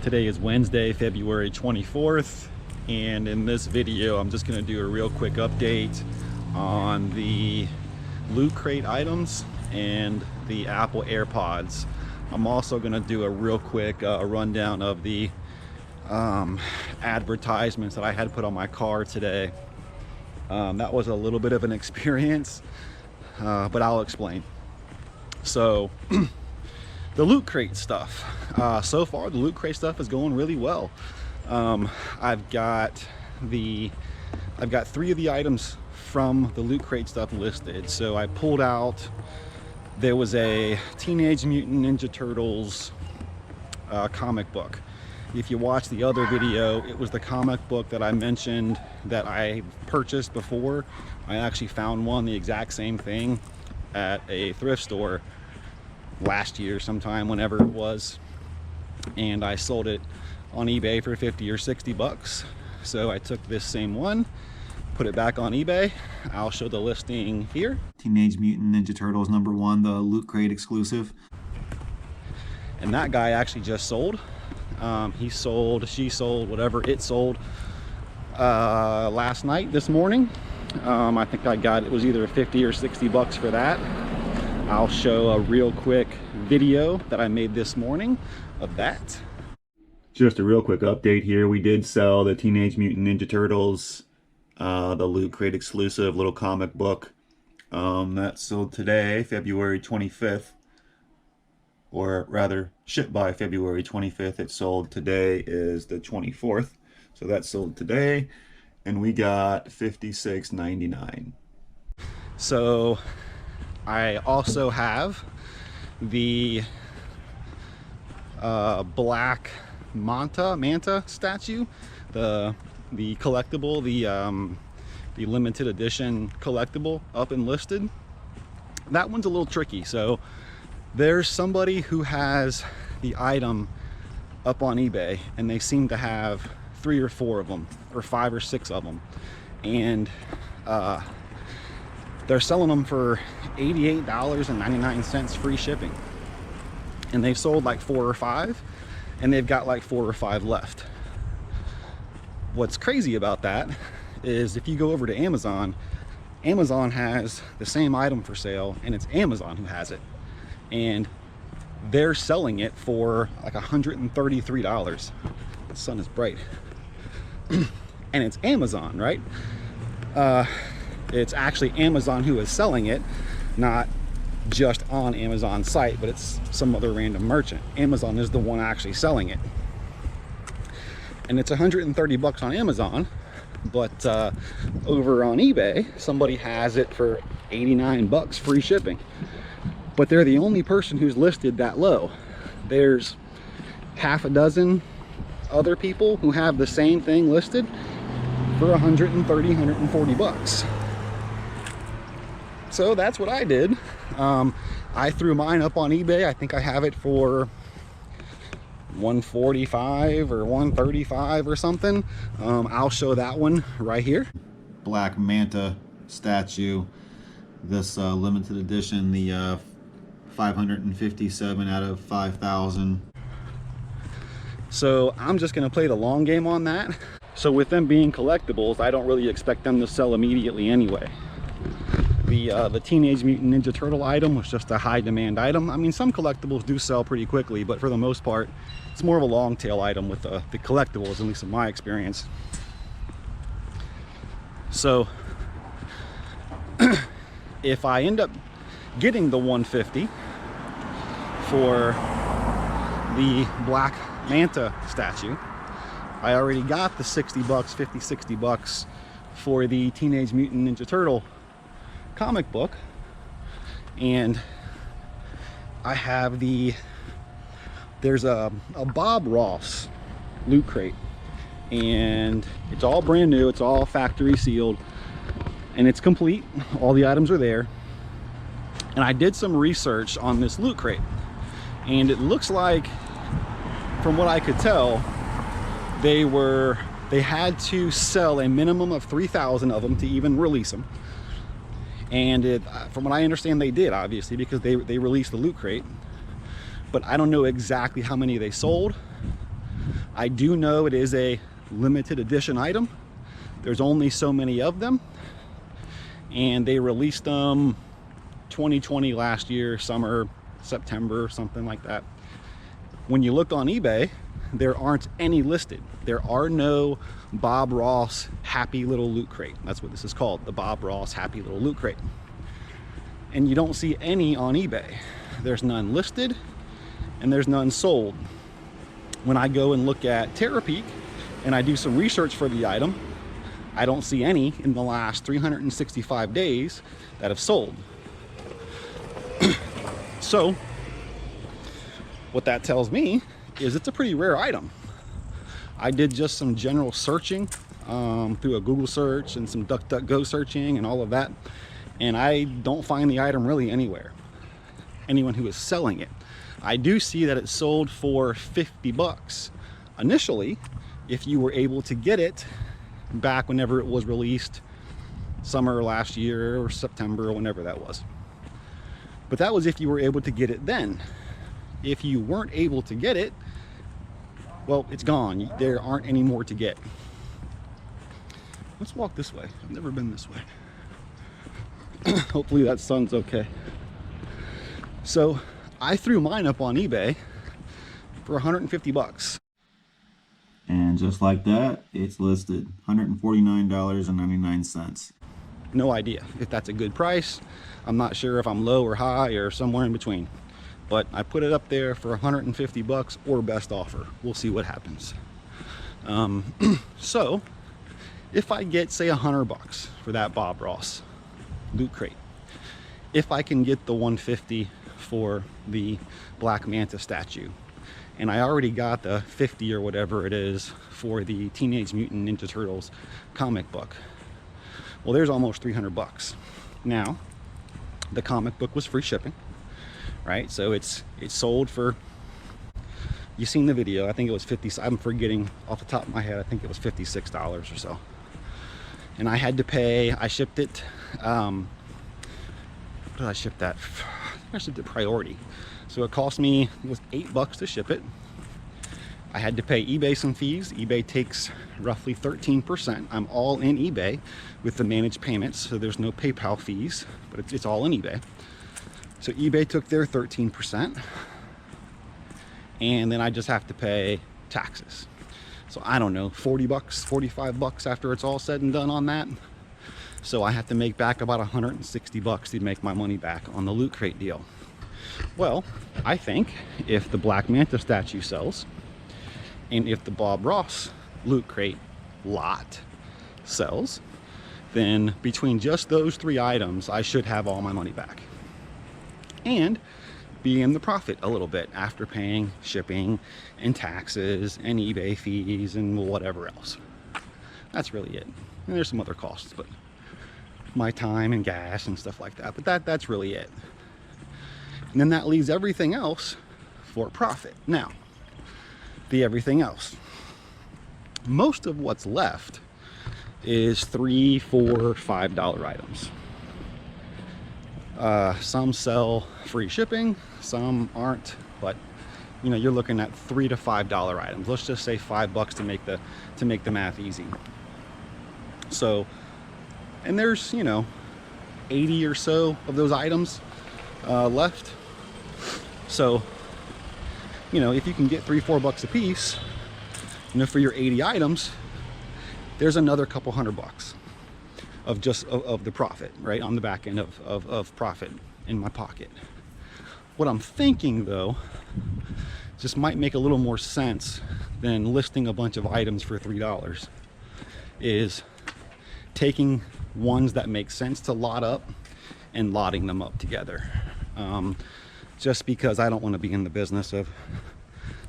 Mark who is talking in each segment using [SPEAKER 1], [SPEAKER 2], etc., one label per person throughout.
[SPEAKER 1] Today is Wednesday, February 24th, and in this video I'm just going to do a real quick update on the Loot Crate items and the Apple AirPods. I'm also going to do a real quick rundown of the advertisements that I had put on my car today. That was a little bit of an experience, but I'll explain. So the Loot Crate stuff, so far the Loot Crate stuff is going really well. I've got 3 of the items from the Loot Crate stuff listed. So I pulled out, there was a Teenage Mutant Ninja Turtles comic book. If you watch the other video, it was the comic book that I mentioned that I purchased before. I actually found one, the exact same thing, at a thrift store last year sometime, whenever it was, and I sold it on eBay for 50 or 60 bucks. So I took this same one, put it back on eBay. I'll show the listing here. Teenage Mutant Ninja Turtles #1, the Loot Crate exclusive. And that guy actually just sold. He sold, she sold, whatever, it sold last night, this morning. I think I got, it was either 50 or 60 bucks for that. I'll show a real quick video that I made this morning of that. Just a real quick update here. We did sell the Teenage Mutant Ninja Turtles, the Loot Crate exclusive little comic book. That sold today, February 25th, or rather shipped by February 25th. It sold today is the 24th. So that sold today, and we got $56.99. So I also have the black manta statue, the collectible, the limited edition collectible up and listed. That one's a little tricky. So there's somebody who has the item up on eBay, and they seem to have 3 or 4 of them, or 5 or 6 of them, and they're selling them for $88.99 free shipping, and they've sold like 4 or 5, and they've got like 4 or 5 left. What's crazy about that is if you go over to Amazon, Amazon has the same item for sale, and it's Amazon who has it, and they're selling it for like $133. The sun is bright. And it's Amazon, right? It's actually Amazon who is selling it, not just on Amazon's site, but it's some other random merchant. Amazon is the one actually selling it, and it's 130 bucks on Amazon, but over on eBay somebody has it for 89 bucks free shipping. But they're the only person who's listed that low. There's half a dozen other people who have the same thing listed for 130, 140 bucks. So that's what I did. I threw mine up on eBay. I think I have it for 145 or 135 or something. I'll show that one right here. Black manta statue, this limited edition, the 557 out of 5,000. So I'm just gonna play the long game on that. So with them being collectibles, I don't really expect them to sell immediately anyway. The Teenage Mutant Ninja Turtle item was just a high demand item. I mean, some collectibles do sell pretty quickly, but for the most part, it's more of a long tail item with the collectibles, at least in my experience. So if I end up getting the 150 for the black manta statue, I already got the 60 bucks, 50, 60 bucks for the Teenage Mutant Ninja Turtle comic book, and I have there's a Bob Ross Loot Crate, and it's all brand new, it's all factory sealed, and it's complete. All the items are there, and I did some research on this Loot Crate, and it looks like, from what I could tell, they had to sell a minimum of 3,000 of them to even release them. And from what I understand, they did, obviously, because they released the Loot Crate. But I don't know exactly how many they sold. I do know it is a limited edition item. There's only so many of them. And they released them 2020 last year, summer, September, something like that. When you look on eBay, there aren't any listed. There are no Bob Ross Happy Little Loot Crate. That's what this is called, the Bob Ross Happy Little Loot Crate. And you don't see any on eBay. There's none listed and there's none sold. When I go and look at Terapeak and I do some research for the item, I don't see any in the last 365 days that have sold. So what that tells me is it's a pretty rare item. I did just some general searching through a Google search and some DuckDuckGo searching and all of that, and I don't find the item really anywhere. Anyone who is selling it. I do see that it sold for 50 bucks initially, if you were able to get it back whenever it was released, summer last year or September or whenever that was. But that was if you were able to get it then. If you weren't able to get it, well, it's gone. There aren't any more to get. Let's walk this way. I've never been this way. Hopefully that sun's okay. So I threw mine up on eBay for 150 bucks.
[SPEAKER 2] And just like that, it's listed $149.99.
[SPEAKER 1] No idea if that's a good price. I'm not sure if I'm low or high or somewhere in between. But I put it up there for 150 bucks or best offer. We'll see what happens. So if I get, say, 100 bucks for that Bob Ross Loot Crate, if I can get the 150 for the Black Manta statue, and I already got the 50 or whatever it is for the Teenage Mutant Ninja Turtles comic book, well, there's almost 300 bucks. Now, the comic book was free shipping, right? So it's sold for, you've seen the video, I think it was 50, I'm forgetting off the top of my head, I think it was $56 or so. And I had to pay, I shipped it, what did I ship that? I shipped it priority. So it cost me, it was $8 to ship it. I had to pay eBay some fees. eBay takes roughly 13%. I'm all in eBay with the managed payments, so there's no PayPal fees, but it's all in eBay. So eBay took their 13%, and then I just have to pay taxes. So I don't know, 40 bucks, 45 bucks after it's all said and done on that. So I have to make back about 160 bucks to make my money back on the Loot Crate deal. Well, I think if the Black Manta statue sells, and if the Bob Ross Loot Crate lot sells, then between just those three items, I should have all my money back and be in the profit a little bit after paying shipping and taxes and eBay fees and whatever else. That's really it. And there's some other costs, but my time and gas and stuff like that, but that's really it. And then that leaves everything else for profit. Now, the everything else, most of what's left is $3, $4, $5 items. Some sell free shipping, some aren't, but you know, you're looking at $3 to $5 items. Let's just say $5 to make the math easy. So, and there's, you know, 80 or so of those items left. So, you know, if you can get $3, $4 a piece, you know, for your 80 items, there's another couple $100 of just of the profit, right, on the back end of profit in my pocket. What I'm thinking, though, just might make a little more sense than listing a bunch of items for $3, is taking ones that make sense to lot up and lotting them up together. Just because I don't want to be in the business of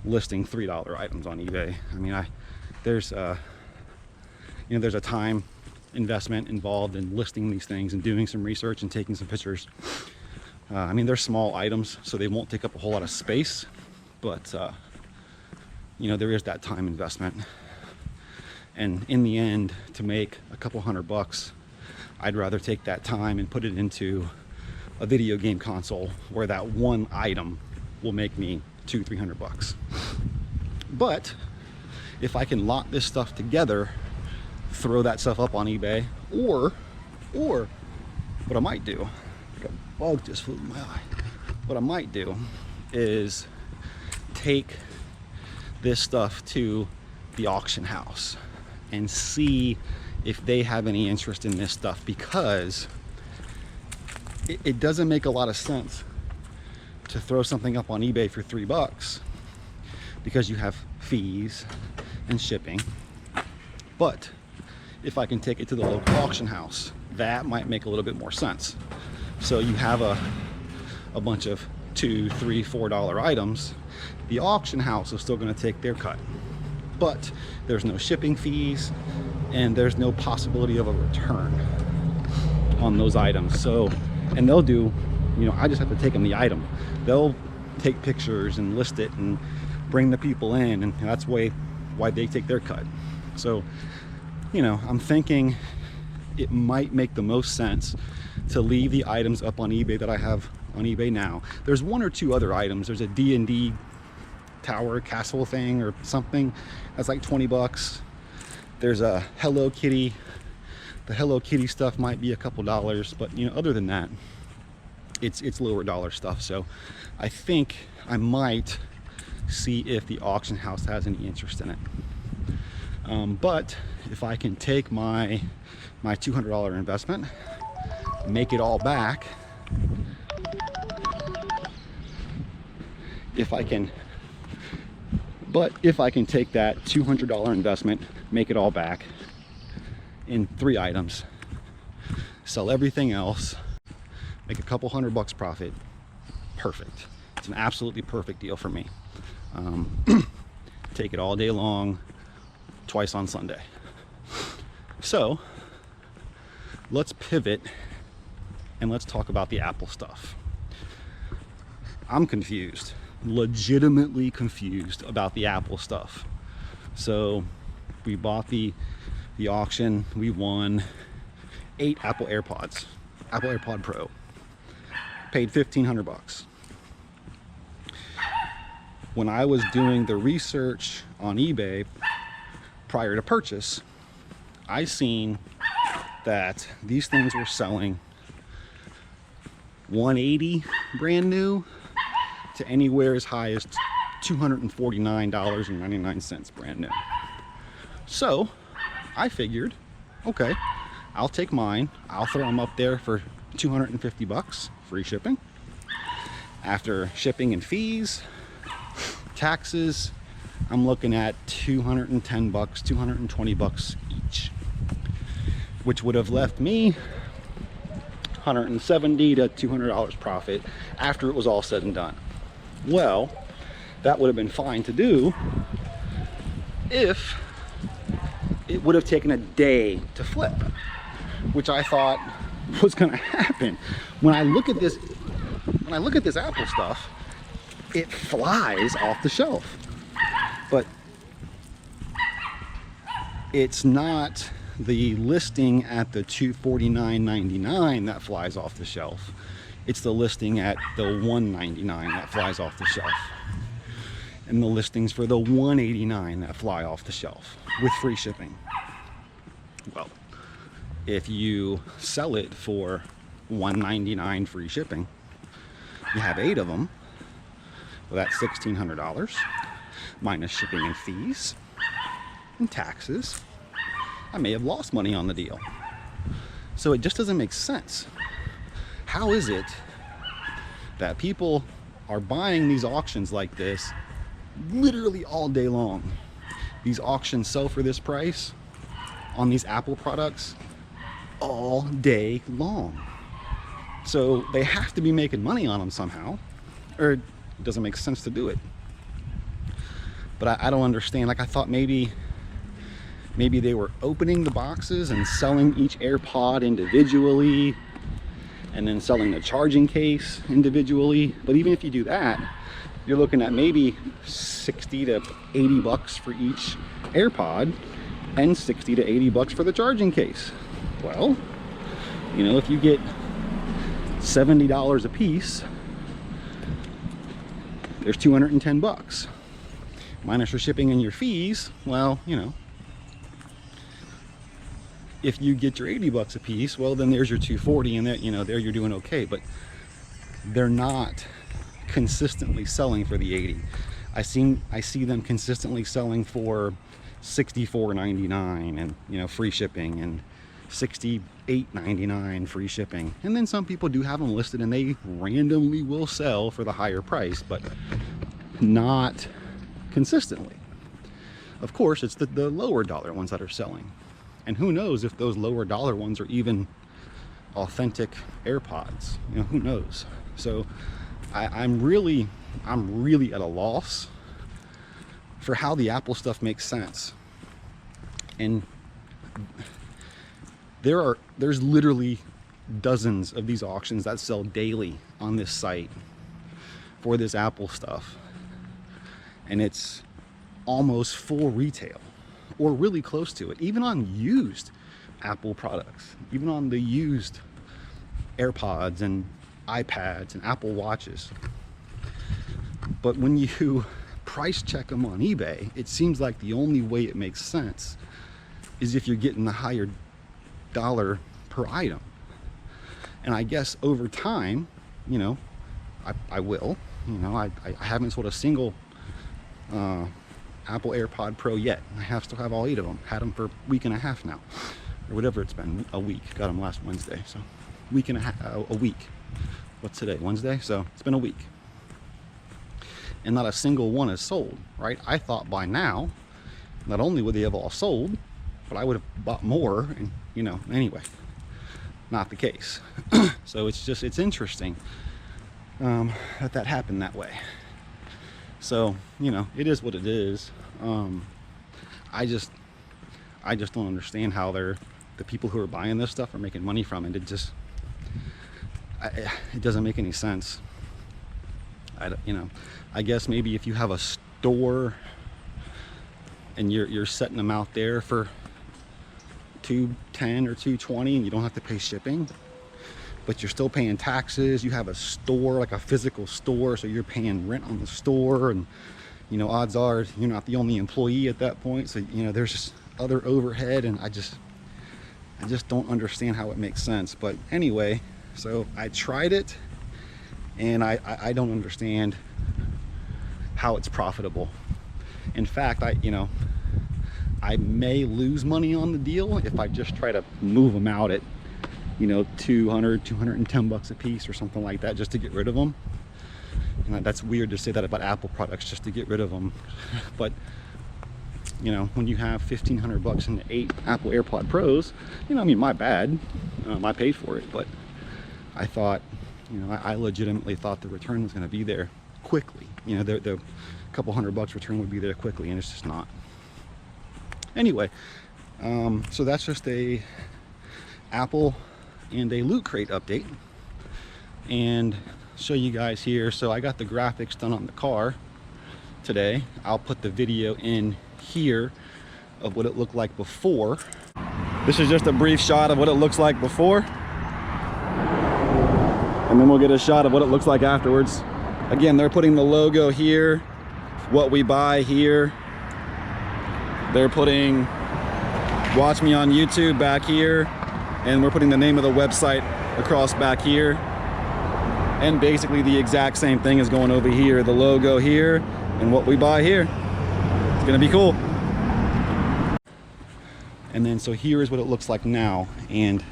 [SPEAKER 1] listing $3 items on eBay. I mean, there's you know, there's a time investment involved in listing these things and doing some research and taking some pictures. I mean, they're small items, so they won't take up a whole lot of space, but you know, there is that time investment. And in the end, to make a couple $100, I'd rather take that time and put it into a video game console where that one item will make me $200-300. But if I can lock this stuff together, throw that stuff up on eBay, or what I might do, like a bug just flew in my eye. What I might do is take this stuff to the auction house and see if they have any interest in this stuff, because it doesn't make a lot of sense to throw something up on eBay for $3 because you have fees and shipping. But if I can take it to the local auction house, that might make a little bit more sense. So you have a bunch of $2, $3, $4 items. The auction house is still going to take their cut, but there's no shipping fees and there's no possibility of a return on those items. So, and they'll do, you know, I just have to take them the item. They'll take pictures and list it and bring the people in, and that's why they take their cut. So, you know, I'm thinking it might make the most sense to leave the items up on eBay that I have on eBay now. There's one or two other items. There's a D&D tower castle thing or something that's like $20. There's a Hello Kitty. The Hello Kitty stuff might be a couple dollars, but you know, other than that, it's lower dollar stuff. So I think I might see if the auction house has any interest in it. But if I can take my $200 investment, make it all back, if I can take that $200 investment, make it all back in 3 items, sell everything else, make a couple $100 profit, perfect. It's an absolutely perfect deal for me. Take it all day long, twice on Sunday. So let's pivot and let's talk about the Apple stuff. I'm confused, legitimately confused about the Apple stuff. So we bought the auction, we won 8 Apple AirPods, Apple AirPod Pro, paid $1,500. When I was doing the research on eBay prior to purchase, I seen that these things were selling $180 brand new to anywhere as high as $249.99 brand new. So I figured, okay, I'll take mine, I'll throw them up there for $250, free shipping. After shipping and fees, taxes, I'm looking at $210, $220 each, which would have left me $170 to $200 profit after it was all said and done. Well, that would have been fine to do if it would have taken a day to flip, which I thought was going to happen. When I look at this Apple stuff, it flies off the shelf. But it's not the listing at the $249.99 that flies off the shelf. It's the listing at the $199 that flies off the shelf. And the listings for the $189 that fly off the shelf with free shipping. Well, if you sell it for $199 free shipping, you have 8 of them. Well, that's $1,600 minus shipping and fees and taxes. I may have lost money on the deal. So it just doesn't make sense. How is it that people are buying these auctions like this literally all day long? These auctions sell for this price on these Apple products all day long. So they have to be making money on them somehow, or it doesn't make sense to do it. But I don't understand. Like, I thought maybe they were opening the boxes and selling each AirPod individually and then selling the charging case individually. But even if you do that, you're looking at maybe $60 to $80 for each AirPod and $60 to $80 for the charging case. Well, You know, if you get $70 a piece, there's 210 bucks. Minus your shipping and your fees, well, you know, if you get your 80 bucks a piece, well, then there's your 240, and that, you know, there you're doing okay. But they're not consistently selling for the 80. I see them consistently selling for $64.99 and, you know, free shipping, and $68.99 free shipping. And then some people do have them listed and they randomly will sell for the higher price, but not consistently. Of course, it's the lower dollar ones that are selling. And who knows if those lower dollar ones are even authentic AirPods, you know, who knows? So I'm really at a loss for how the Apple stuff makes sense. And there's literally dozens of these auctions that sell daily on this site for this Apple stuff. And it's almost full retail, or really close to it, even on used Apple products, even on the used AirPods and iPads and Apple Watches. But when you price check them on eBay, it seems like the only way it makes sense is if you're getting the higher dollar per item. And I guess over time, you know, I will, you know, I haven't sold a single Apple AirPod Pro yet. I still have all 8 of them. Had them for a week and a half now, or whatever it's been, a week. Got them last Wednesday, so week and a week. What's today? Wednesday? So it's been a week. And not a single one is sold, right? I thought by now, not only would they have all sold, but I would have bought more, and, you know, anyway, not the case. So it's interesting that happened that way. So, you know, it is what it is. I just don't understand how the people who are buying this stuff are making money from it. It doesn't make any sense. You know, I guess maybe if you have a store and you're setting them out there for $210 or $220 and you don't have to pay shipping, but you're still paying taxes. You have a store, like a physical store, so you're paying rent on the store, and, you know, odds are you're not the only employee at that point. So, you know, there's just other overhead, and I just don't understand how it makes sense. But anyway, so I tried it, and I don't understand how it's profitable. In fact, I may lose money on the deal if I just try to move them out at, you know, 210 bucks a piece or something like that, just to get rid of them. And that's weird to say that about Apple products, just to get rid of them. But, you know, when you have 1,500 bucks into 8 Apple AirPod Pros, you know, I mean, my bad. I paid for it, but I thought, you know, I legitimately thought the return was going to be there quickly. You know, the couple $100 return would be there quickly, and it's just not. Anyway, so that's just a Apple and a Loot Crate update, and show you guys here. So I got the graphics done on the car today. I'll put the video in here of what it looked like before. This is just a brief shot of what it looks like before, and then we'll get a shot of what it looks like afterwards. Again, they're putting the logo here, what we buy here. They're putting watch me on YouTube back here, and we're putting the name of the website across back here. And basically the exact same thing is going over here, the logo here and what we buy here. It's gonna be cool. And then so here is what it looks like now, and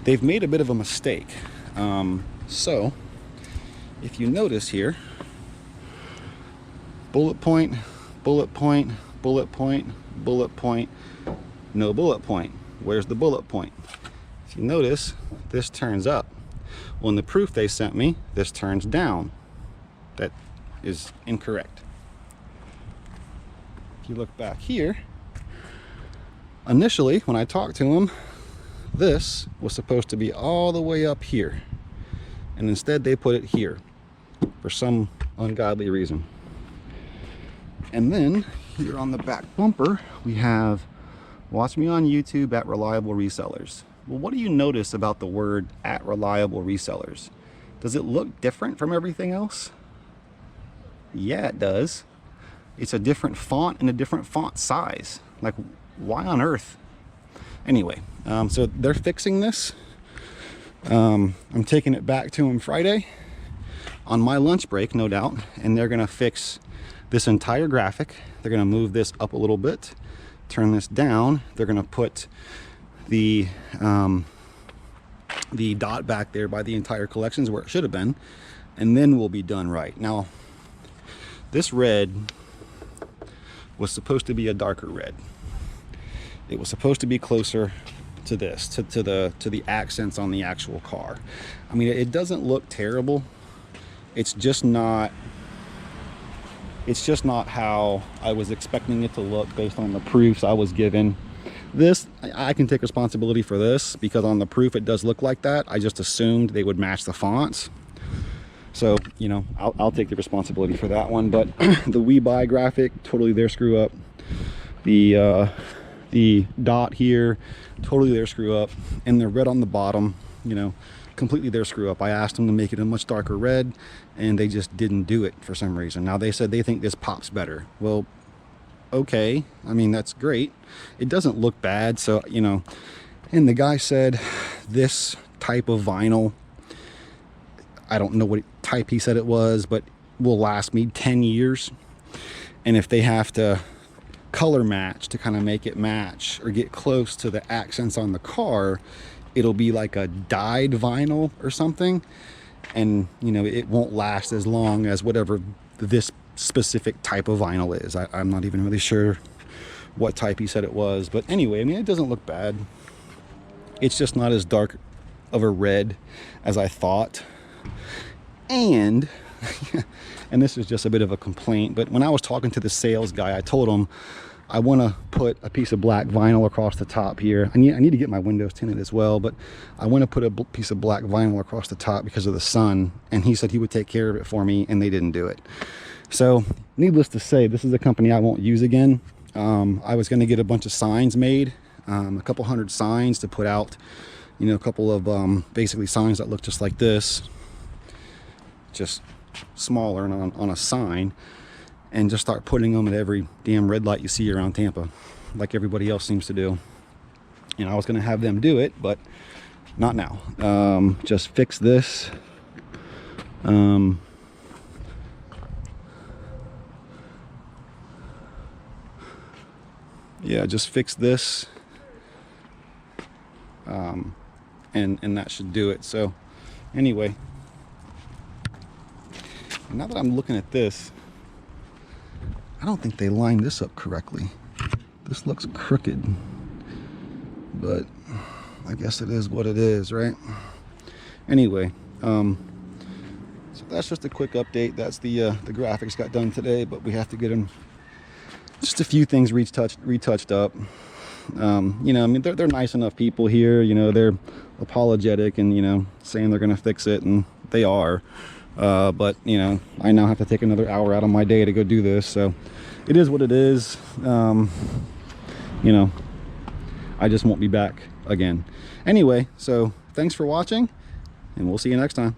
[SPEAKER 1] they've made a bit of a mistake. So if you notice here, bullet point, bullet point, bullet point, bullet point, no bullet point. Where's the bullet point? If you notice, this turns up. Well, in the proof they sent me, this turns down. That is incorrect. If you look back here, initially when I talked to them, this was supposed to be all the way up here, and instead they put it here for some ungodly reason. And then here on the back bumper we have watch me on YouTube at reliable resellers. Well, what do you notice about the word "at reliable resellers"? Does it look different from everything else? Yeah, it does. It's a different font and a different font size. Like, why on earth? Anyway, so they're fixing this. I'm taking it back to them Friday on my lunch break, no doubt, and they're gonna fix this entire graphic. They're gonna move this up a little bit, turn this down. They're gonna put the dot back there by the entire collections where it should have been, and then we'll be done right. Now, this red was supposed to be a darker red. It was supposed to be closer to this, to the accents on the actual car. I mean, it doesn't look terrible. It's just not how I was expecting it to look based on the proofs I was given. This, I can take responsibility for this, because on the proof it does look like that. I just assumed they would match the fonts. So, you know, I'll take the responsibility for that one. But the We Buy graphic, totally their screw up. The dot here, totally their screw up. And the red on the bottom, you know, completely their screw up. I asked them to make it a much darker red, and they just didn't do it for some reason. Now, they said they think this pops better. Well, okay, I mean, that's great. It doesn't look bad, so, you know. And the guy said this type of vinyl, I don't know what type he said it was, but will last me 10 years. And if they have to color match to kind of make it match or get close to the accents on the car, it'll be like a dyed vinyl or something. And, you know, it won't last as long as whatever this specific type of vinyl is. I'm not even really sure what type he said it was. But anyway, I mean, it doesn't look bad. It's just not as dark of a red as I thought. And this is just a bit of a complaint, but when I was talking to the sales guy, I told him I want to put a piece of black vinyl across the top here. I need to get my windows tinted as well, but I want to put a piece of black vinyl across the top because of the sun. And he said he would take care of it for me, and they didn't do it. So needless to say, this is a company I won't use again. I was going to get a bunch of signs made, a couple hundred signs to put out, you know, a couple of basically signs that look just like this, just smaller and on a sign, and just start putting them at every damn red light you see around Tampa, like everybody else seems to do. You know, I was going to have them do it, but not now. Just fix this. Yeah, just fix this, and that should do it. So anyway, now that I'm looking at this, I don't think they lined this up correctly. This looks crooked, but I guess it is what it is, right? Anyway, so that's just a quick update. That's the graphics got done today, but we have to get them just a few things retouched up. You know, I mean, they're nice enough people here. You know, they're apologetic and, you know, saying they're gonna fix it, and they are. But, you know, I now have to take another hour out of my day to go do this, so it is what it is. You know, I just won't be back again. Anyway, so thanks for watching, and we'll see you next time.